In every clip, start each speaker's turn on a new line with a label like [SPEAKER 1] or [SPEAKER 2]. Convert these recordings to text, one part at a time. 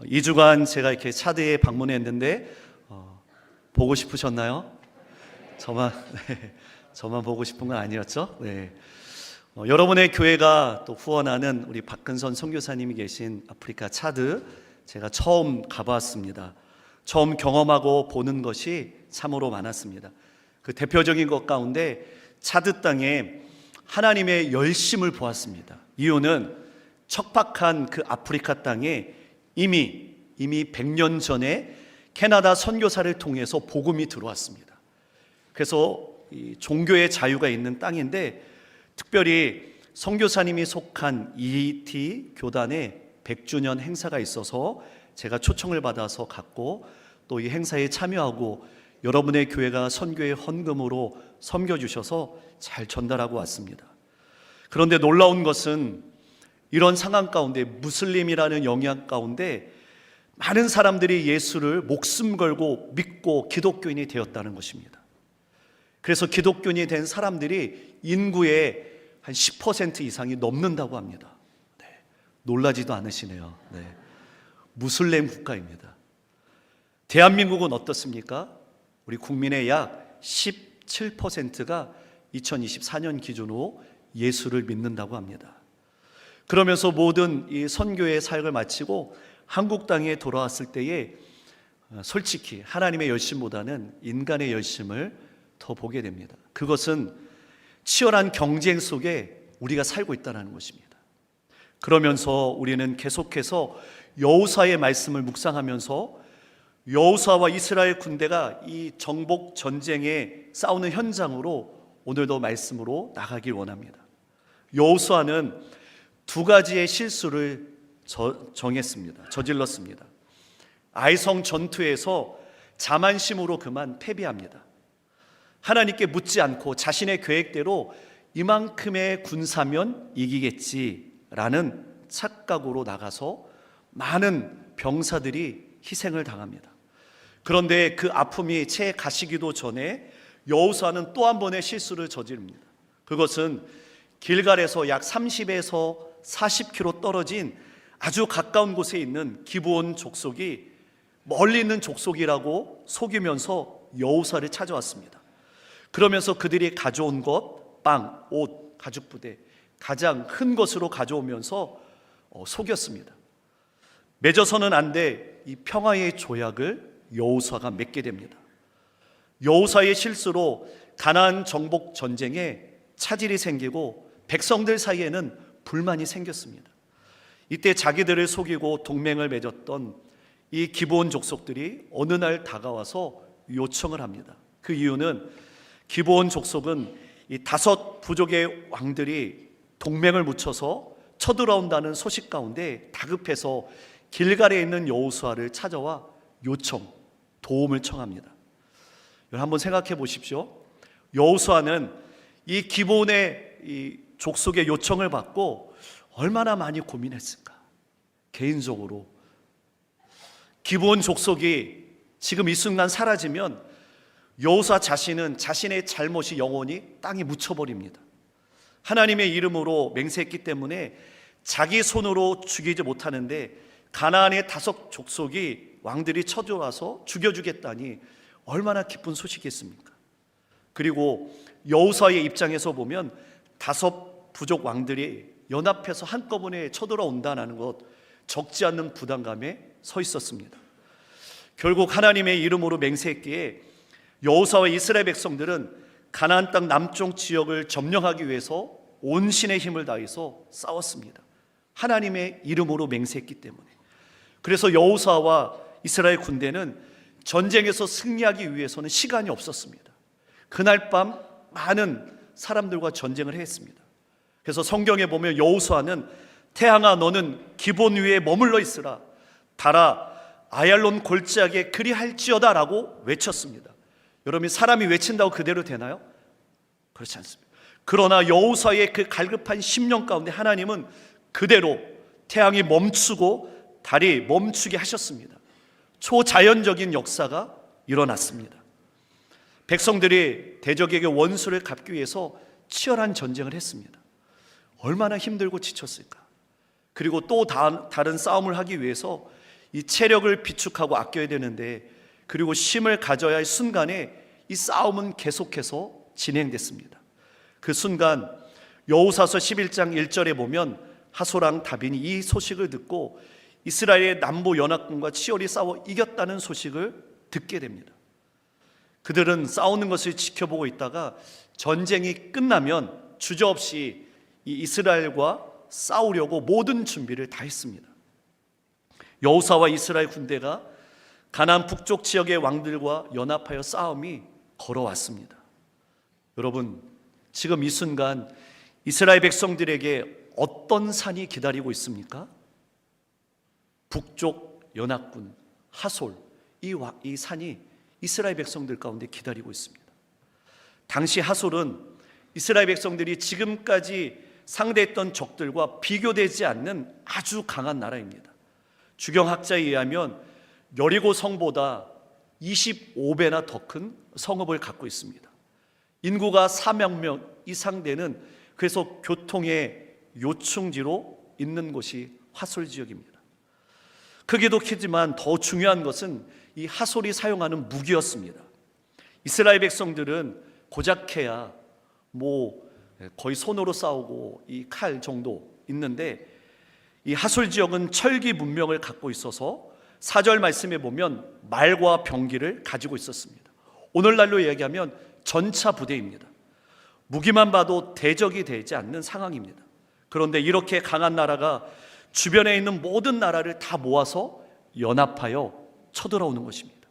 [SPEAKER 1] 2주간 제가 이렇게 차드에 방문했는데 보고 싶으셨나요? 저만 보고 싶은 건 아니었죠? 네. 여러분의 교회가 또 후원하는 우리 박근선 선교사님이 계신 아프리카 차드, 제가 처음 가봤습니다. 처음 경험하고 보는 것이 참으로 많았습니다. 그 대표적인 것 가운데 차드 땅에 하나님의 열심을 보았습니다. 이유는 척박한 그 아프리카 땅에 이미 100년 전에 캐나다 선교사를 통해서 복음이 들어왔습니다. 그래서 이 종교의 자유가 있는 땅인데, 특별히 선교사님이 속한 ET 교단의 100주년 행사가 있어서 제가 초청을 받아서 갔고, 또 이 행사에 참여하고 여러분의 교회가 선교의 헌금으로 섬겨주셔서 잘 전달하고 왔습니다. 그런데 놀라운 것은 이런 상황 가운데, 무슬림이라는 영향 가운데 많은 사람들이 예수를 목숨 걸고 믿고 기독교인이 되었다는 것입니다. 그래서 기독교인이 된 사람들이 인구의 한 10% 이상이 넘는다고 합니다. 네, 놀라지도 않으시네요. 네, 무슬림 국가입니다. 대한민국은 어떻습니까? 우리 국민의 약 17%가 2024년 기준으로 예수를 믿는다고 합니다. 그러면서 모든 이 선교의 사역을 마치고 한국 땅에 돌아왔을 때에 솔직히 하나님의 열심보다는 인간의 열심을 더 보게 됩니다. 그것은 치열한 경쟁 속에 우리가 살고 있다는 것입니다. 그러면서 우리는 계속해서 여호수아의 말씀을 묵상하면서 여호수아와 이스라엘 군대가 이 정복 전쟁에 싸우는 현장으로 오늘도 말씀으로 나가길 원합니다. 여호수아는 두 가지의 실수를 저질렀습니다. 아이성 전투에서 자만심으로 그만 패배합니다. 하나님께 묻지 않고 자신의 계획대로 이만큼의 군사면 이기겠지라는 착각으로 나가서 많은 병사들이 희생을 당합니다. 그런데 그 아픔이 채 가시기도 전에 여호수아는 또 한 번의 실수를 저지릅니다. 그것은 길갈에서 약 30에서 40km 떨어진 아주 가까운 곳에 있는 기브온 족속이 멀리 있는 족속이라고 속이면서 여호수아를 찾아왔습니다. 그러면서 그들이 가져온 것, 빵, 옷, 가죽 부대, 가장 큰 것으로 가져오면서 속였습니다. 맺어서는 안 돼 이 평화의 조약을 여호수아가 맺게 됩니다. 여호수아의 실수로 가나안 정복 전쟁에 차질이 생기고 백성들 사이에는 불만이 생겼습니다. 이때 자기들을 속이고 동맹을 맺었던 이 기브온 족속들이 어느 날 다가와서 요청을 합니다. 그 이유는 기브온 족속은 이 5 부족의 왕들이 동맹을 묻혀서 쳐들어온다는 소식 가운데 다급해서 길갈에 있는 여호수아를 찾아와 도움을 청합니다. 여러분 한번 생각해 보십시오. 여호수아는 이 기브온의 이 족속의 요청을 받고 얼마나 많이 고민했을까? 개인적으로 기브온 족속이 지금 이 순간 사라지면 여호수아 자신은 자신의 잘못이 영원히 땅에 묻혀버립니다. 하나님의 이름으로 맹세했기 때문에 자기 손으로 죽이지 못하는데 가나안의 5 족속이 왕들이 쳐들어와서 죽여주겠다니 얼마나 기쁜 소식이겠습니까? 그리고 여호수아의 입장에서 보면 5 부족 왕들이 연합해서 한꺼번에 쳐들어온다는 것, 적지 않는 부담감에 서 있었습니다. 결국 하나님의 이름으로 맹세했기에 여호수아와 이스라엘 백성들은 가나안 땅 남쪽 지역을 점령하기 위해서 온 신의 힘을 다해서 싸웠습니다. 하나님의 이름으로 맹세했기 때문에. 그래서 여호수아와 이스라엘 군대는 전쟁에서 승리하기 위해서는 시간이 없었습니다. 그날 밤 많은 사람들과 전쟁을 했습니다. 그래서 성경에 보면 여호수아는 태양아 너는 기본 위에 머물러 있으라, 달아 아얄론 골짜기에 그리할지어다 라고 외쳤습니다. 여러분, 사람이 외친다고 그대로 되나요? 그렇지 않습니다. 그러나 여호수아의 그 갈급한 심령 가운데 하나님은 그대로 태양이 멈추고 달이 멈추게 하셨습니다. 초자연적인 역사가 일어났습니다. 백성들이 대적에게 원수를 갚기 위해서 치열한 전쟁을 했습니다. 얼마나 힘들고 지쳤을까? 그리고 또 다른 싸움을 하기 위해서 이 체력을 비축하고 아껴야 되는데, 그리고 힘을 가져야 할 순간에 이 싸움은 계속해서 진행됐습니다. 그 순간 여호수아서 11장 1절에 보면 하소랑 다빈이 이 소식을 듣고 이스라엘의 남부 연합군과 치열히 싸워 이겼다는 소식을 듣게 됩니다. 그들은 싸우는 것을 지켜보고 있다가 전쟁이 끝나면 주저없이 이 이스라엘과 싸우려고 모든 준비를 다 했습니다. 여호수아와 이스라엘 군대가 가나안 북쪽 지역의 왕들과 연합하여 싸움이 걸어왔습니다. 여러분, 지금 이 순간 이스라엘 백성들에게 어떤 산이 기다리고 있습니까? 북쪽 연합군 하솔, 이 산이 이스라엘 백성들 가운데 기다리고 있습니다. 당시 하솔은 이스라엘 백성들이 지금까지 상대했던 적들과 비교되지 않는 아주 강한 나라입니다. 주경학자에 의하면 여리고 성보다 25배나 더 큰 성읍을 갖고 있습니다. 인구가 4만 명 이상 되는, 그래서 교통의 요충지로 있는 곳이 하솔 지역입니다. 크기도 크지만 더 중요한 것은 이 하솔이 사용하는 무기였습니다. 이스라엘 백성들은 고작해야 거의 손으로 싸우고 이 칼 정도 있는데, 이 하솔 지역은 철기 문명을 갖고 있어서 4절 말씀에 보면 말과 병기를 가지고 있었습니다. 오늘날로 이야기하면 전차 부대입니다. 무기만 봐도 대적이 되지 않는 상황입니다. 그런데 이렇게 강한 나라가 주변에 있는 모든 나라를 다 모아서 연합하여 쳐들어오는 것입니다.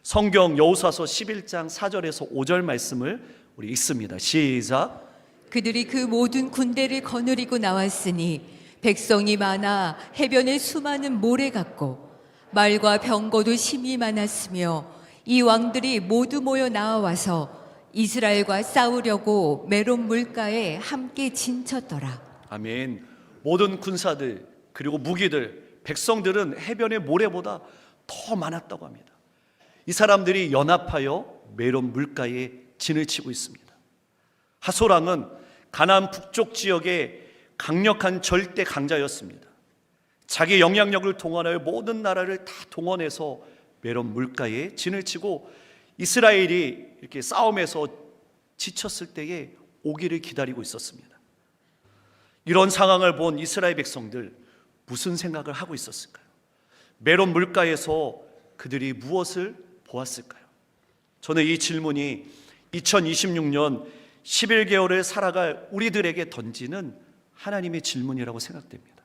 [SPEAKER 1] 성경 여호수아서 11장 4절에서 5절 말씀을 우리 읽습니다. 시작.
[SPEAKER 2] 그들이 그 모든 군대를 거느리고 나왔으니 백성이 많아 해변에 수많은 모래 같고 말과 병거도 힘이 많았으며 이 왕들이 모두 모여 나와서 이스라엘과 싸우려고 메론 물가에 함께 진쳤더라.
[SPEAKER 1] 아멘. 모든 군사들 그리고 무기들, 백성들은 해변의 모래보다 더 많았다고 합니다. 이 사람들이 연합하여 메론 물가에 진을 치고 있습니다. 하소랑은 가나안 북쪽 지역의 강력한 절대 강자였습니다. 자기 영향력을 동원하여 모든 나라를 다 동원해서 메론 물가에 진을 치고 이스라엘이 이렇게 싸움에서 지쳤을 때에 오기를 기다리고 있었습니다. 이런 상황을 본 이스라엘 백성들 무슨 생각을 하고 있었을까요? 메론 물가에서 그들이 무엇을 보았을까요? 저는 이 질문이 2026년 11개월을 살아갈 우리들에게 던지는 하나님의 질문이라고 생각됩니다.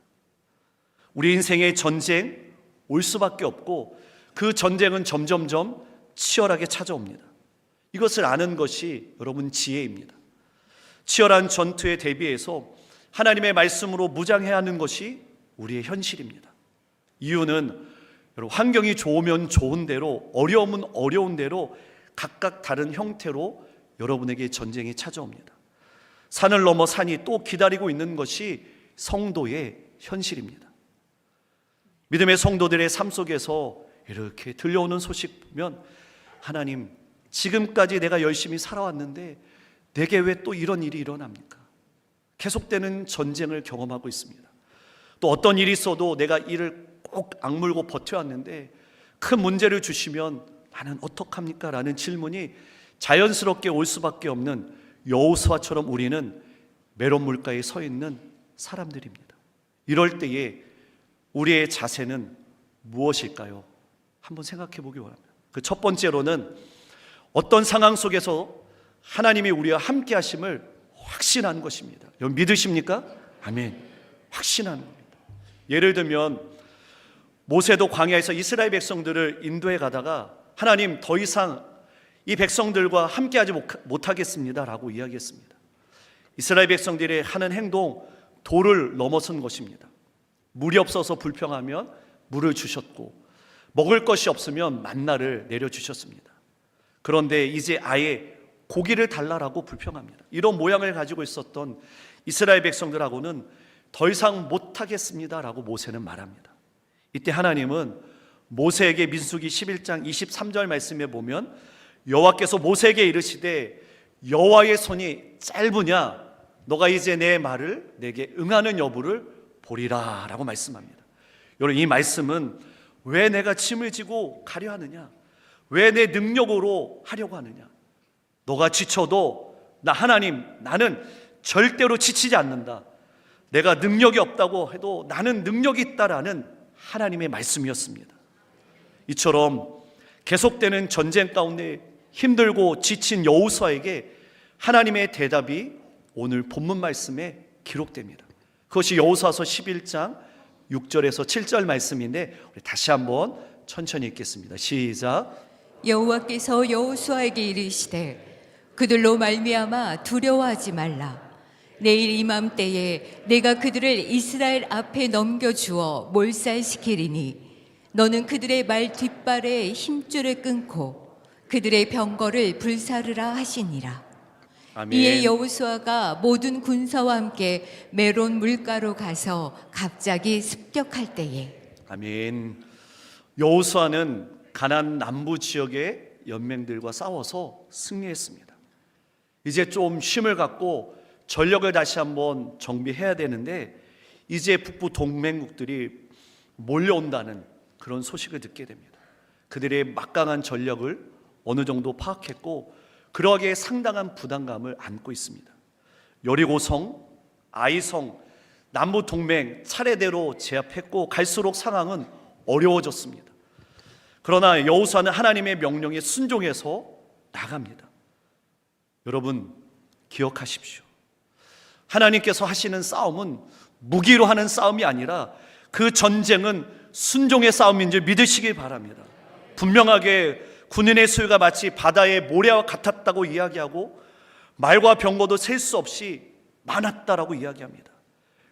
[SPEAKER 1] 우리 인생의 전쟁 올 수밖에 없고 그 전쟁은 점점점 치열하게 찾아옵니다. 이것을 아는 것이 여러분 지혜입니다. 치열한 전투에 대비해서 하나님의 말씀으로 무장해야 하는 것이 우리의 현실입니다. 이유는 여러분, 환경이 좋으면 좋은 대로, 어려우면 어려운 대로 각각 다른 형태로 여러분에게 전쟁이 찾아옵니다. 산을 넘어 산이 또 기다리고 있는 것이 성도의 현실입니다. 믿음의 성도들의 삶 속에서 이렇게 들려오는 소식 보면, 하나님, 지금까지 내가 열심히 살아왔는데 내게 왜 또 이런 일이 일어납니까? 계속되는 전쟁을 경험하고 있습니다. 또 어떤 일이 있어도 내가 이를 꼭 악물고 버텨왔는데 큰 문제를 주시면 나는 어떡합니까? 라는 질문이 자연스럽게 올 수밖에 없는 여호수아처럼 우리는 메론 물가에 서 있는 사람들입니다. 이럴 때에 우리의 자세는 무엇일까요? 한번 생각해 보기 원합니다. 그 첫 번째로는 어떤 상황 속에서 하나님이 우리와 함께 하심을 확신하는 것입니다. 여러분 믿으십니까? 아멘. 확신하는 겁니다. 예를 들면 모세도 광야에서 이스라엘 백성들을 인도해 가다가 하나님, 더 이상 이 백성들과 함께하지 못하겠습니다 라고 이야기했습니다. 이스라엘 백성들이 하는 행동, 도를 넘어선 것입니다. 물이 없어서 불평하면 물을 주셨고, 먹을 것이 없으면 만나를 내려주셨습니다. 그런데 이제 아예 고기를 달라라고 불평합니다. 이런 모양을 가지고 있었던 이스라엘 백성들하고는 더 이상 못하겠습니다 라고 모세는 말합니다. 이때 하나님은 모세에게 민수기 11장 23절 말씀에 보면 여호와께서 모세에게 이르시되 여호와의 손이 짧으냐, 너가 이제 내 말을 내게 응하는 여부를 보리라 라고 말씀합니다. 여러분, 이 말씀은 왜 내가 짐을 지고 가려 하느냐? 왜 내 능력으로 하려고 하느냐? 너가 지쳐도 나 하나님, 나는 절대로 지치지 않는다. 내가 능력이 없다고 해도 나는 능력이 있다라는 하나님의 말씀이었습니다. 이처럼 계속되는 전쟁 가운데 힘들고 지친 여호수아에게 하나님의 대답이 오늘 본문 말씀에 기록됩니다. 그것이 여호수아서 11장 6절에서 7절 말씀인데 우리 다시 한번 천천히 읽겠습니다. 시작.
[SPEAKER 2] 여호와께서 여호수아에게 이르시되 그들로 말미암아 두려워하지 말라. 내일 이맘때에 내가 그들을 이스라엘 앞에 넘겨주어 몰살시키리니 너는 그들의 말 뒷발에 힘줄을 끊고 그들의 병거를 불사르라 하시니라.
[SPEAKER 1] 아멘.
[SPEAKER 2] 이에 여호수아가 모든 군사와 함께 메론 물가로 가서 갑자기 습격할 때에
[SPEAKER 1] 아멘. 여호수아는 가나안 남부 지역의 연맹들과 싸워서 승리했습니다. 이제 좀 쉼을 갖고 전력을 다시 한번 정비해야 되는데 이제 북부 동맹국들이 몰려온다는 그런 소식을 듣게 됩니다. 그들의 막강한 전력을 어느 정도 파악했고 그러하기에 상당한 부담감을 안고 있습니다. 여리고성, 아이성, 남부 동맹 차례대로 제압했고 갈수록 상황은 어려워졌습니다. 그러나 여호수아는 하나님의 명령에 순종해서 나갑니다. 여러분 기억하십시오. 하나님께서 하시는 싸움은 무기로 하는 싸움이 아니라 그 전쟁은 순종의 싸움인 줄 믿으시길 바랍니다. 분명하게 군인의 수요가 마치 바다의 모래와 같았다고 이야기하고 말과 병거도 셀 수 없이 많았다라고 이야기합니다.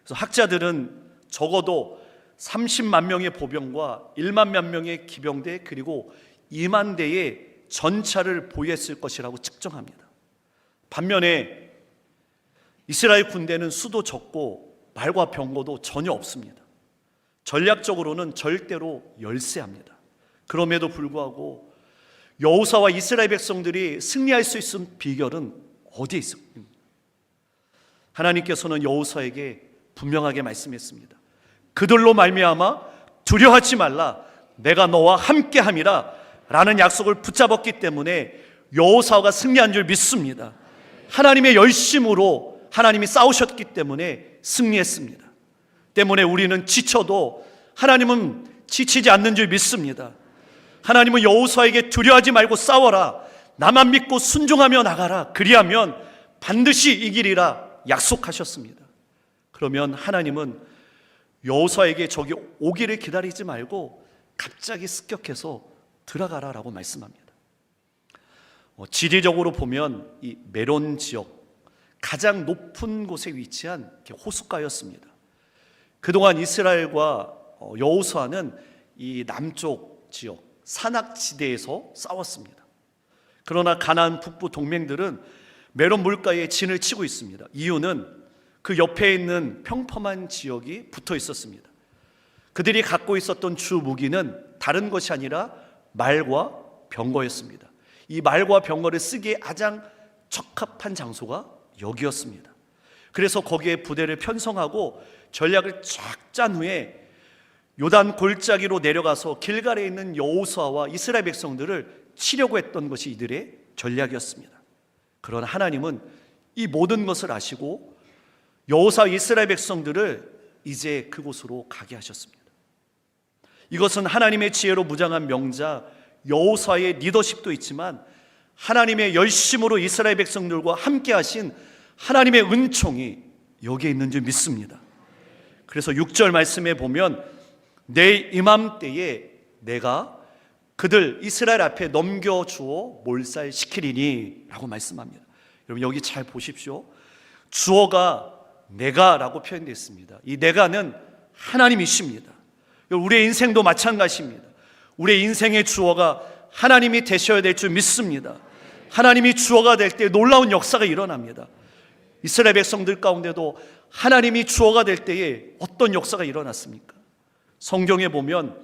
[SPEAKER 1] 그래서 학자들은 적어도 30만 명의 보병과 1만 명의 기병대 그리고 2만 대의 전차를 보유했을 것이라고 측정합니다. 반면에 이스라엘 군대는 수도 적고 말과 병거도 전혀 없습니다. 전략적으로는 절대로 열세합니다. 그럼에도 불구하고 여호수아와 이스라엘 백성들이 승리할 수 있는 비결은 어디에 있습니까? 하나님께서는 여호수아에게 분명하게 말씀했습니다. 그들로 말미암아 두려워하지 말라. 내가 너와 함께함이라 라는 약속을 붙잡았기 때문에 여호수아가 승리한 줄 믿습니다. 하나님의 열심으로 하나님이 싸우셨기 때문에 승리했습니다. 때문에 우리는 지쳐도 하나님은 지치지 않는 줄 믿습니다. 하나님은 여호수아에게 두려워하지 말고 싸워라. 나만 믿고 순종하며 나가라. 그리하면 반드시 이기리라 약속하셨습니다. 그러면 하나님은 여호수아에게 적이 오기를 기다리지 말고 갑자기 습격해서 들어가라라고 말씀합니다. 지리적으로 보면 이 메론 지역 가장 높은 곳에 위치한 호숫가였습니다. 그동안 이스라엘과 여호수아는 이 남쪽 지역 산악지대에서 싸웠습니다. 그러나 가나안 북부 동맹들은 메론 물가에 진을 치고 있습니다. 이유는 그 옆에 있는 평범한 지역이 붙어 있었습니다. 그들이 갖고 있었던 주 무기는 다른 것이 아니라 말과 병거였습니다. 이 말과 병거를 쓰기에 가장 적합한 장소가 여기였습니다. 그래서 거기에 부대를 편성하고 전략을 쫙 짠 후에 요단 골짜기로 내려가서 길갈에 있는 여호수아와 이스라엘 백성들을 치려고 했던 것이 이들의 전략이었습니다. 그러나 하나님은 이 모든 것을 아시고 여호수아 이스라엘 백성들을 이제 그곳으로 가게 하셨습니다. 이것은 하나님의 지혜로 무장한 명자 여호수아의 리더십도 있지만 하나님의 열심으로 이스라엘 백성들과 함께 하신 하나님의 은총이 여기에 있는 줄 믿습니다. 그래서 6절 말씀에 보면 내일 이맘때에 내가 그들 이스라엘 앞에 넘겨주어 몰살시키리니 라고 말씀합니다. 여러분 여기 잘 보십시오. 주어가 내가라고 표현되어 있습니다. 이 내가는 하나님이십니다. 우리의 인생도 마찬가지입니다. 우리의 인생의 주어가 하나님이 되셔야 될 줄 믿습니다. 하나님이 주어가 될 때 놀라운 역사가 일어납니다. 이스라엘 백성들 가운데도 하나님이 주어가 될 때에 어떤 역사가 일어났습니까? 성경에 보면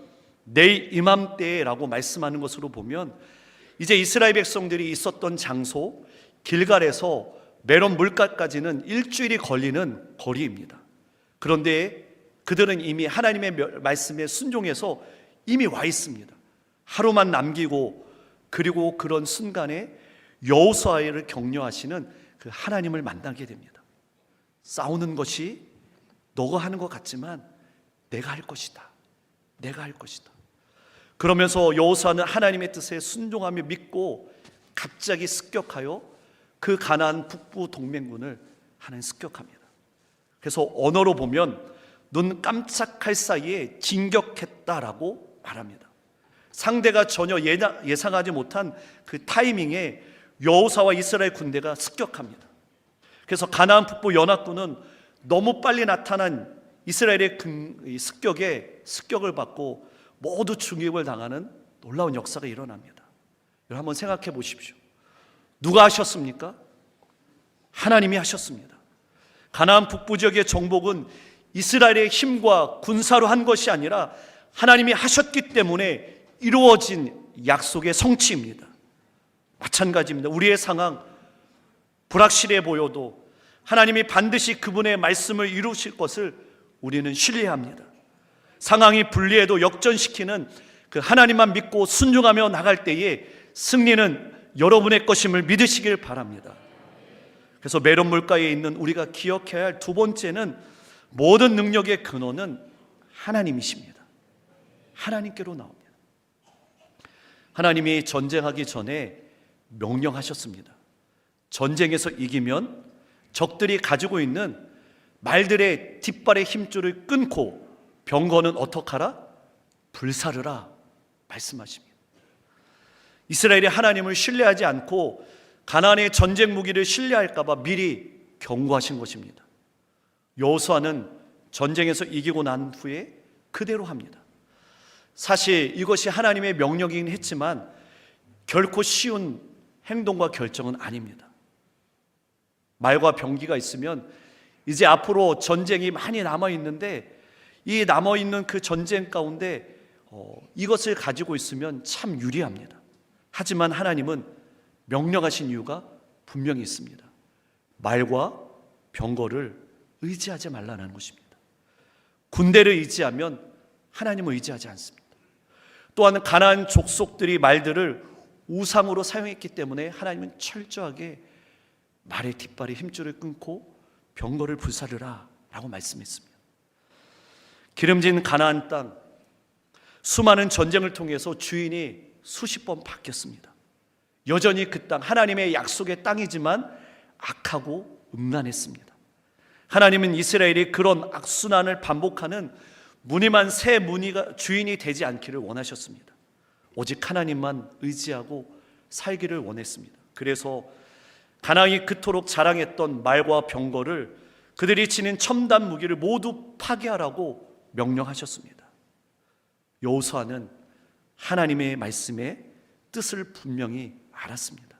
[SPEAKER 1] 내일 이맘때라고 말씀하는 것으로 보면 이제 이스라엘 백성들이 있었던 장소 길갈에서 메론 물가까지는 일주일이 걸리는 거리입니다. 그런데 그들은 이미 하나님의 말씀에 순종해서 이미 와 있습니다. 하루만 남기고 그리고 그런 순간에 여호수아를 격려하시는 그 하나님을 만나게 됩니다. 싸우는 것이 너가 하는 것 같지만 내가 할 것이다. 내가 할 것이다. 그러면서 여호수아는 하나님의 뜻에 순종하며 믿고 갑자기 습격하여 그 가나안 북부 동맹군을 하나님 습격합니다. 그래서 언어로 보면 눈 깜짝할 사이에 진격했다라고 말합니다. 상대가 전혀 예상하지 못한 그 타이밍에 여호수아와 이스라엘 군대가 습격합니다. 그래서 가나안 북부 연합군은 너무 빨리 나타난 이스라엘의 습격을 받고 모두 죽임을 당하는 놀라운 역사가 일어납니다. 여러분 한번 생각해 보십시오. 누가 하셨습니까? 하나님이 하셨습니다. 가나안 북부 지역의 정복은 이스라엘의 힘과 군사로 한 것이 아니라 하나님이 하셨기 때문에 이루어진 약속의 성취입니다. 마찬가지입니다. 우리의 상황 불확실해 보여도 하나님이 반드시 그분의 말씀을 이루실 것을 우리는 신뢰합니다. 상황이 불리해도 역전시키는 그 하나님만 믿고 순종하며 나갈 때에 승리는 여러분의 것임을 믿으시길 바랍니다. 그래서 메론 물가에 있는 우리가 기억해야 할 두 번째는 모든 능력의 근원은 하나님이십니다. 하나님께로 나옵니다. 하나님이 전쟁하기 전에 명령하셨습니다. 전쟁에서 이기면 적들이 가지고 있는 말들의 뒷발의 힘줄을 끊고 병거는 어떡하라? 불사르라 말씀하십니다. 이스라엘이 하나님을 신뢰하지 않고 가나안의 전쟁 무기를 신뢰할까 봐 미리 경고하신 것입니다. 여호수아는 전쟁에서 이기고 난 후에 그대로 합니다. 사실 이것이 하나님의 명령이긴 했지만 결코 쉬운 행동과 결정은 아닙니다. 말과 병기가 있으면 이제 앞으로 전쟁이 많이 남아있는데 이 남아있는 그 전쟁 가운데 이것을 가지고 있으면 참 유리합니다. 하지만 하나님은 명령하신 이유가 분명히 있습니다. 말과 병거를 의지하지 말라는 것입니다. 군대를 의지하면 하나님을 의지하지 않습니다. 또한 가나안 족속들이 말들을 우상으로 사용했기 때문에 하나님은 철저하게 말의 뒷발에 힘줄을 끊고 병거를 불사르라 라고 말씀했습니다. 기름진 가나안 땅, 수많은 전쟁을 통해서 주인이 수십 번 바뀌었습니다. 여전히 그 땅, 하나님의 약속의 땅이지만 악하고 음란했습니다. 하나님은 이스라엘이 그런 악순환을 반복하는 무늬만 새 무늬가 주인이 되지 않기를 원하셨습니다. 오직 하나님만 의지하고 살기를 원했습니다. 그래서 가나안이 그토록 자랑했던 말과 병거를 그들이 지닌 첨단 무기를 모두 파괴하라고 명령하셨습니다. 여호수아는 하나님의 말씀의 뜻을 분명히 알았습니다.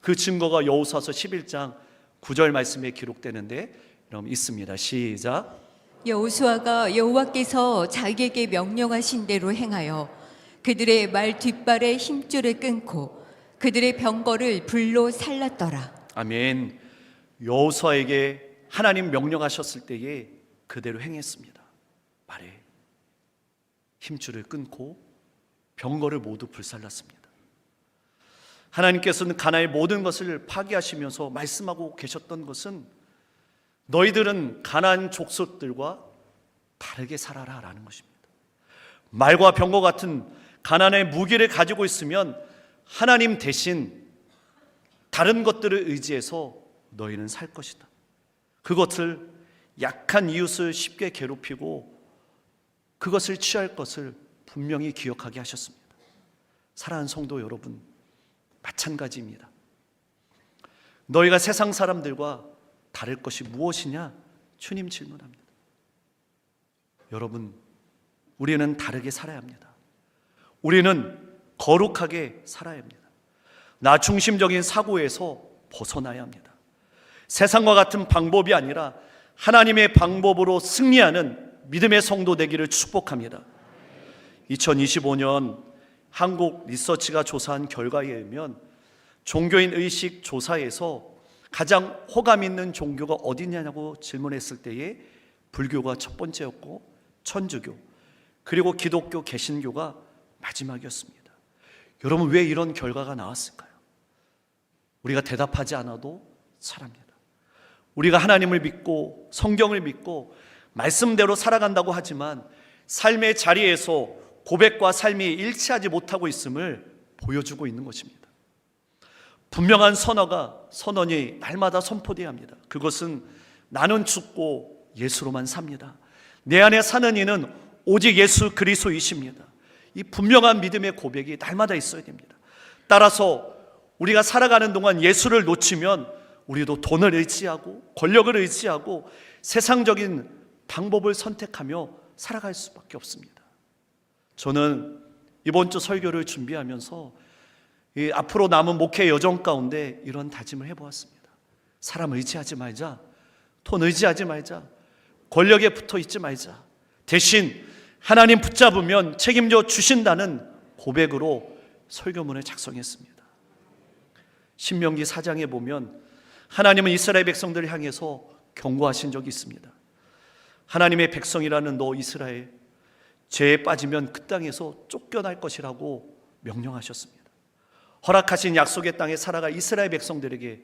[SPEAKER 1] 그 증거가 여호수아서 11장 9절 말씀에 기록되는데 여러분 있습니다. 시작.
[SPEAKER 2] 여호수아가 여호와께서 자기에게 명령하신 대로 행하여 그들의 말 뒷발에 힘줄을 끊고 그들의 병거를 불로 살랐더라.
[SPEAKER 1] 아멘. 여호수아에게 하나님 명령하셨을 때에 그대로 행했습니다. 말에 힘줄을 끊고 병거를 모두 불살랐습니다. 하나님께서는 가나안의 모든 것을 파괴하시면서 말씀하고 계셨던 것은 너희들은 가나안 족속들과 다르게 살아라 라는 것입니다. 말과 병거 같은 가나안의 무기를 가지고 있으면 하나님 대신 다른 것들을 의지해서 너희는 살 것이다. 그것을 약한 이웃을 쉽게 괴롭히고 그것을 취할 것을 분명히 기억하게 하셨습니다. 사랑하는 성도 여러분, 마찬가지입니다. 너희가 세상 사람들과 다를 것이 무엇이냐? 주님 질문합니다. 여러분, 우리는 다르게 살아야 합니다. 우리는 거룩하게 살아야 합니다. 나 중심적인 사고에서 벗어나야 합니다. 세상과 같은 방법이 아니라 하나님의 방법으로 승리하는 믿음의 성도 되기를 축복합니다. 2025년 한국 리서치가 조사한 결과에 의하면 종교인 의식 조사에서 가장 호감 있는 종교가 어디냐고 질문했을 때에 불교가 첫 번째였고 천주교, 그리고 기독교 개신교가 마지막이었습니다. 여러분, 왜 이런 결과가 나왔을까요? 우리가 대답하지 않아도 잘합니다. 우리가 하나님을 믿고 성경을 믿고 말씀대로 살아간다고 하지만 삶의 자리에서 고백과 삶이 일치하지 못하고 있음을 보여주고 있는 것입니다. 분명한 선언이 날마다 선포되어야 합니다. 그것은 나는 죽고 예수로만 삽니다. 내 안에 사는 이는 오직 예수 그리스도이십니다. 이 분명한 믿음의 고백이 날마다 있어야 됩니다. 따라서 우리가 살아가는 동안 예수를 놓치면 우리도 돈을 의지하고 권력을 의지하고 세상적인 방법을 선택하며 살아갈 수밖에 없습니다. 저는 이번 주 설교를 준비하면서 이 앞으로 남은 목회 여정 가운데 이런 다짐을 해보았습니다. 사람 의지하지 말자, 돈 의지하지 말자, 권력에 붙어 있지 말자. 대신 하나님 붙잡으면 책임져 주신다는 고백으로 설교문을 작성했습니다. 신명기 4장에 보면 하나님은 이스라엘 백성들을 향해서 경고하신 적이 있습니다. 하나님의 백성이라는 너 이스라엘, 죄에 빠지면 그 땅에서 쫓겨날 것이라고 명령하셨습니다. 허락하신 약속의 땅에 살아갈 이스라엘 백성들에게,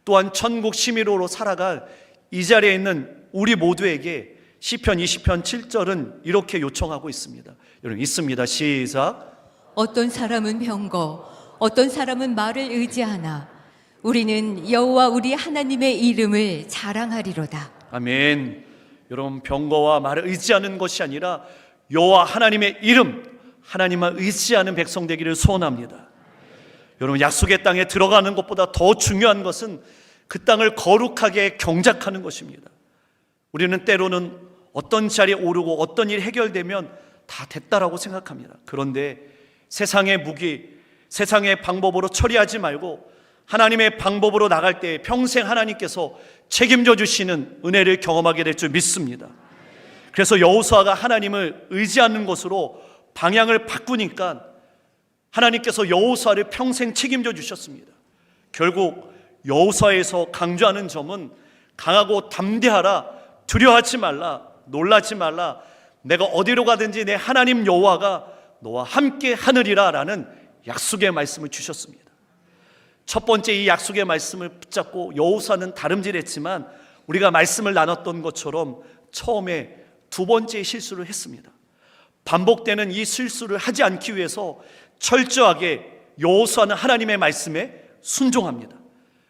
[SPEAKER 1] 또한 천국 시민으로 살아갈 이 자리에 있는 우리 모두에게 시편 20편 7절은 이렇게 요청하고 있습니다. 여러분 있습니다. 시작.
[SPEAKER 2] 어떤 사람은 병거, 어떤 사람은 말을 의지하나 우리는 여호와 우리 하나님의 이름을 자랑하리로다.
[SPEAKER 1] 아멘. 여러분, 병거와 말을 의지하는 것이 아니라 여호와 하나님의 이름, 하나님만 의지하는 백성 되기를 소원합니다. 여러분, 약속의 땅에 들어가는 것보다 더 중요한 것은 그 땅을 거룩하게 경작하는 것입니다. 우리는 때로는 어떤 자리에 오르고 어떤 일이 해결되면 다 됐다라고 생각합니다. 그런데 세상의 무기, 세상의 방법으로 처리하지 말고 하나님의 방법으로 나갈 때 평생 하나님께서 책임져 주시는 은혜를 경험하게 될 줄 믿습니다. 그래서 여호수아가 하나님을 의지하는 것으로 방향을 바꾸니까 하나님께서 여호수아를 평생 책임져 주셨습니다. 결국 여호수아에서 강조하는 점은 강하고 담대하라, 두려워하지 말라, 놀라지 말라, 내가 어디로 가든지 내 하나님 여호와가 너와 함께 하느리라 라는 약속의 말씀을 주셨습니다. 첫 번째 이 약속의 말씀을 붙잡고 여호수아는 다름질했지만 우리가 말씀을 나눴던 것처럼 처음에 두 번째 실수를 했습니다. 반복되는 이 실수를 하지 않기 위해서 철저하게 여호수아는 하나님의 말씀에 순종합니다.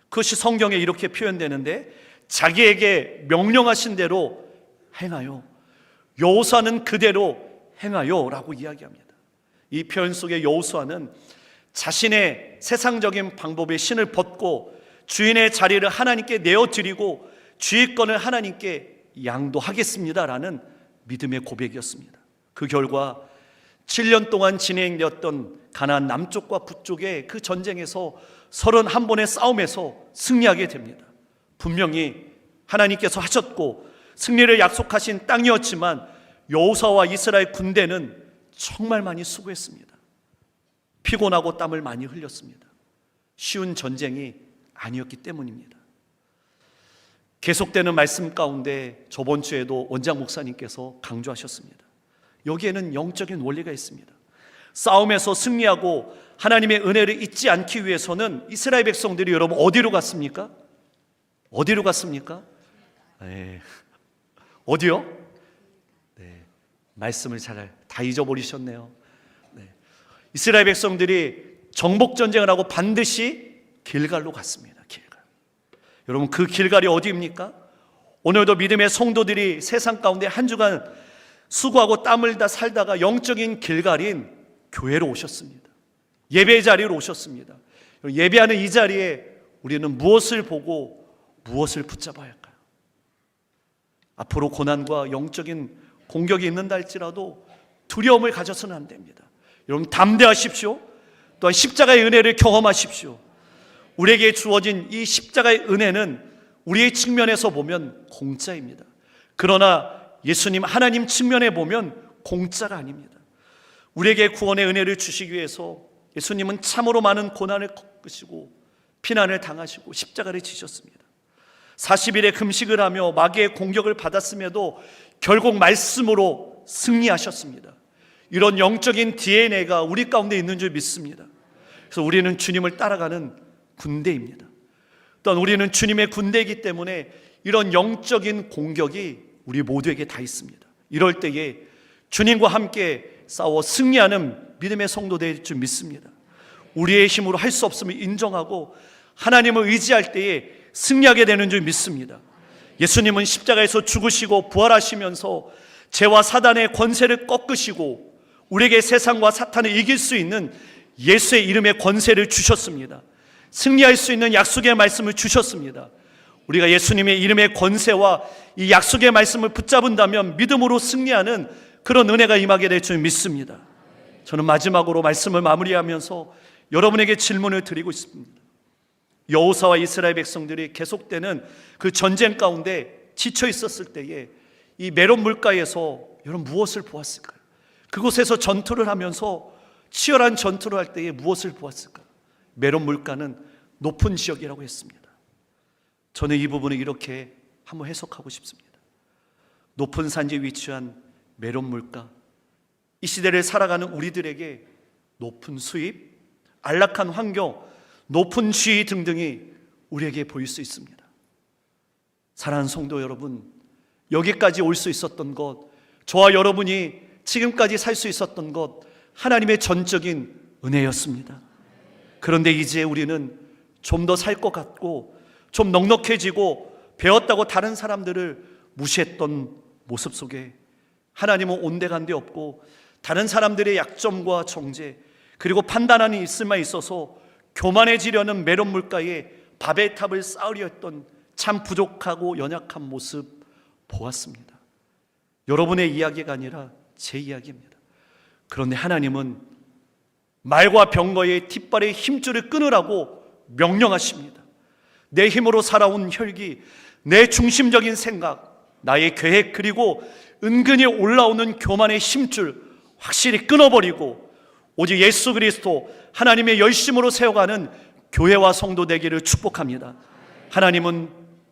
[SPEAKER 1] 그것이 성경에 이렇게 표현되는데, 자기에게 명령하신 대로 행하여, 여호수아는 그대로 행하여 라고 이야기합니다. 이 표현 속에 여호수아는 자신의 세상적인 방법의 신을 벗고 주인의 자리를 하나님께 내어드리고 주의권을 하나님께 양도하겠습니다라는 믿음의 고백이었습니다. 그 결과 7년 동안 진행되었던 가나안 남쪽과 북쪽의 그 전쟁에서 31번의 싸움에서 승리하게 됩니다. 분명히 하나님께서 하셨고 승리를 약속하신 땅이었지만 여호수아와 이스라엘 군대는 정말 많이 수고했습니다. 피곤하고 땀을 많이 흘렸습니다. 쉬운 전쟁이 아니었기 때문입니다. 계속되는 말씀 가운데 저번 주에도 원장 목사님께서 강조하셨습니다. 여기에는 영적인 원리가 있습니다. 싸움에서 승리하고 하나님의 은혜를 잊지 않기 위해서는 이스라엘 백성들이 여러분 어디로 갔습니까? 어디로 갔습니까? 어디요? 네, 말씀을 잘 다 잊어버리셨네요. 네. 이스라엘 백성들이 정복 전쟁을 하고 반드시 길갈로 갔습니다. 길갈. 여러분 그 길갈이 어디입니까? 오늘도 믿음의 성도들이 세상 가운데 한 주간 수고하고 땀을 다 살다가 영적인 길갈인 교회로 오셨습니다. 예배 자리로 오셨습니다. 예배하는 이 자리에 우리는 무엇을 보고 무엇을 붙잡아야 할까요? 앞으로 고난과 영적인 공격이 있는다 할지라도 두려움을 가져서는 안 됩니다. 여러분 담대하십시오. 또한 십자가의 은혜를 경험하십시오. 우리에게 주어진 이 십자가의 은혜는 우리의 측면에서 보면 공짜입니다. 그러나 예수님 하나님 측면에 보면 공짜가 아닙니다. 우리에게 구원의 은혜를 주시기 위해서 예수님은 참으로 많은 고난을 겪으시고 피난을 당하시고 십자가를 지셨습니다. 40일의 금식을 하며 마귀의 공격을 받았음에도 결국 말씀으로 승리하셨습니다. 이런 영적인 DNA가 우리 가운데 있는 줄 믿습니다. 그래서 우리는 주님을 따라가는 군대입니다. 또한 우리는 주님의 군대이기 때문에 이런 영적인 공격이 우리 모두에게 다 있습니다. 이럴 때에 주님과 함께 싸워 승리하는 믿음의 성도 될 줄 믿습니다. 우리의 힘으로 할 수 없음을 인정하고 하나님을 의지할 때에 승리하게 되는 줄 믿습니다. 예수님은 십자가에서 죽으시고 부활하시면서 죄와 사단의 권세를 꺾으시고 우리에게 세상과 사탄을 이길 수 있는 예수의 이름의 권세를 주셨습니다. 승리할 수 있는 약속의 말씀을 주셨습니다. 우리가 예수님의 이름의 권세와 이 약속의 말씀을 붙잡은다면 믿음으로 승리하는 그런 은혜가 임하게 될 줄 믿습니다. 저는 마지막으로 말씀을 마무리하면서 여러분에게 질문을 드리고 있습니다. 여호사와 이스라엘 백성들이 계속되는 그 전쟁 가운데 지쳐 있었을 때에 이 메론 물가에서 여러분 무엇을 보았을까요? 그곳에서 전투를 하면서 치열한 전투를 할 때에 무엇을 보았을까요? 메론 물가는 높은 지역이라고 했습니다. 저는 이 부분을 이렇게 한번 해석하고 싶습니다. 높은 산지에 위치한 메론 물가, 이 시대를 살아가는 우리들에게 높은 수입, 안락한 환경, 높은 지위 등등이 우리에게 보일 수 있습니다. 사랑하는 성도 여러분, 여기까지 올 수 있었던 것, 저와 여러분이 지금까지 살 수 있었던 것, 하나님의 전적인 은혜였습니다. 그런데 이제 우리는 좀 더 살 것 같고 좀 넉넉해지고 배웠다고 다른 사람들을 무시했던 모습 속에 하나님은 온데간데 없고 다른 사람들의 약점과 정죄 그리고 판단하는 있을만 있어서 교만해지려는 메론 물가에 바벨탑을 쌓으려 했던 참 부족하고 연약한 모습 보았습니다. 여러분의 이야기가 아니라 제 이야기입니다. 그런데 하나님은 말과 병거의 깃발의 힘줄을 끊으라고 명령하십니다. 내 힘으로 살아온 혈기, 내 중심적인 생각, 나의 계획 그리고 은근히 올라오는 교만의 힘줄 확실히 끊어버리고 오직 예수 그리스도 하나님의 열심으로 세워가는 교회와 성도 되기를 축복합니다. 하나님은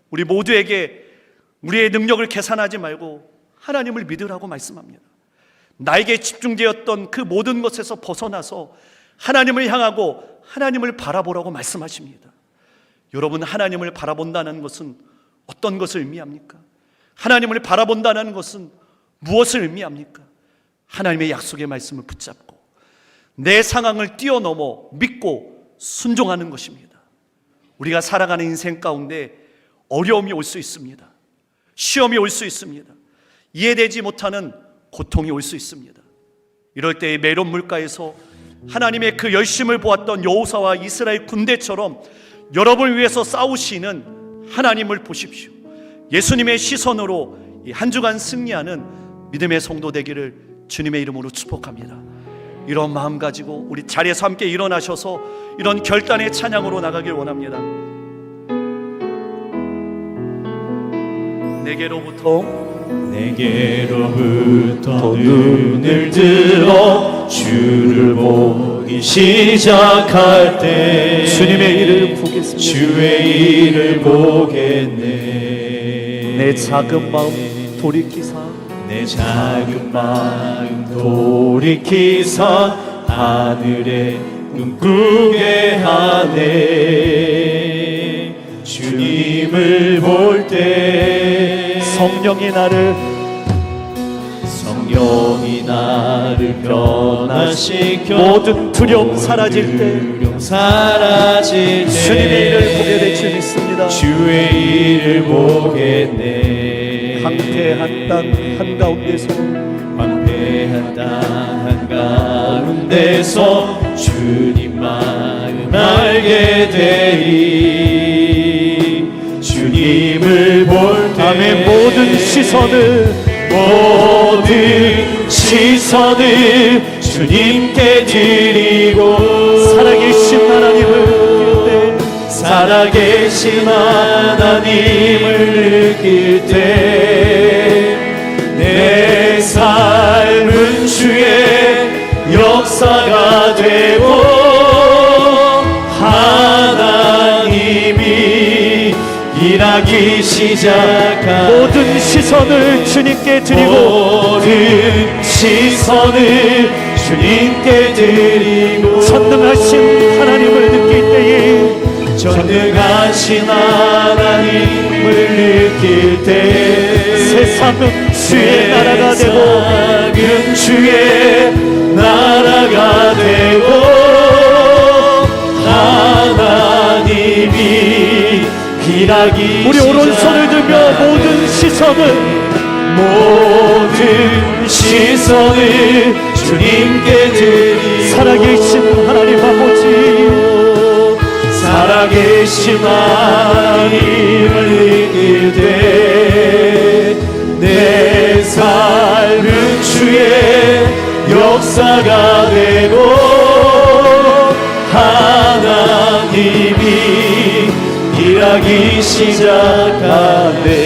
[SPEAKER 1] 우리 모두에게 우리의 능력을 계산하지 말고 하나님을 믿으라고 말씀합니다. 나에게 집중되었던 그 모든 것에서 벗어나서 하나님을 향하고 하나님을 바라보라고 말씀하십니다. 여러분, 하나님을 바라본다는 것은 어떤 것을 의미합니까? 하나님을 바라본다는 것은 무엇을 의미합니까? 하나님의 약속의 말씀을 붙잡고 내 상황을 뛰어넘어 믿고 순종하는 것입니다. 우리가 살아가는 인생 가운데 어려움이 올 수 있습니다. 시험이 올 수 있습니다. 이해되지 못하는 고통이 올 수 있습니다. 이럴 때의 메론 물가에서 하나님의 그 열심을 보았던 여호사와 이스라엘 군대처럼 여러분을 위해서 싸우시는 하나님을 보십시오. 예수님의 시선으로 이 한 주간 승리하는 믿음의 성도 되기를 주님의 이름으로 축복합니다. 이런 마음 가지고 우리 자리에서 함께 일어나셔서 이런 결단의 찬양으로 나가길 원합니다. 내게로부터
[SPEAKER 3] 눈을 들어 주를 보기 시작할 때
[SPEAKER 1] 주님의 일을 보겠습니다.
[SPEAKER 3] 주의 일을 보겠네.
[SPEAKER 1] 내 작은 마음 돌이키사
[SPEAKER 3] 내 작은 마음 돌이키사 하늘에 꿈꾸게 하네. 주님을 볼 때
[SPEAKER 1] 성령이 나를
[SPEAKER 3] 변화시켜
[SPEAKER 1] 모든 두려움 사라질 때 주님의 일을 보게 될 줄 믿습니다.
[SPEAKER 3] 주의 일을 보겠네.
[SPEAKER 1] 황폐한 땅 한가운데서
[SPEAKER 3] 황폐한 땅 한가운데서 주님 마음 알게 되리. 주님을 볼 때
[SPEAKER 1] 아멘. 모든
[SPEAKER 3] 시선을 주님께 드리고
[SPEAKER 1] 살아계신 하나님을 느낄 때
[SPEAKER 3] 살아계신 하나님을 느낄 때 내 삶은 주의 역사가 되고 하나님이 일하 일하기 시작한
[SPEAKER 1] 모든 시선을 주님께 드리고
[SPEAKER 3] 모든 시선을 주님께 드리고
[SPEAKER 1] 전능하신 하나님을 느낄 때에
[SPEAKER 3] 전능하신 하나님을 느낄 때
[SPEAKER 1] 세상은 주의 나라가 되고
[SPEAKER 3] 세상은 주의 나라가 되고 하나님이 일하기
[SPEAKER 1] 우리 오른손을 들며 모든
[SPEAKER 3] 시선을 주님께 드리고
[SPEAKER 1] 살아계신 하나님 아버지
[SPEAKER 3] 살아계신 하나님을 느낄 때 내 삶은 주의 역사가 되고 하나님이 일하기 시작하네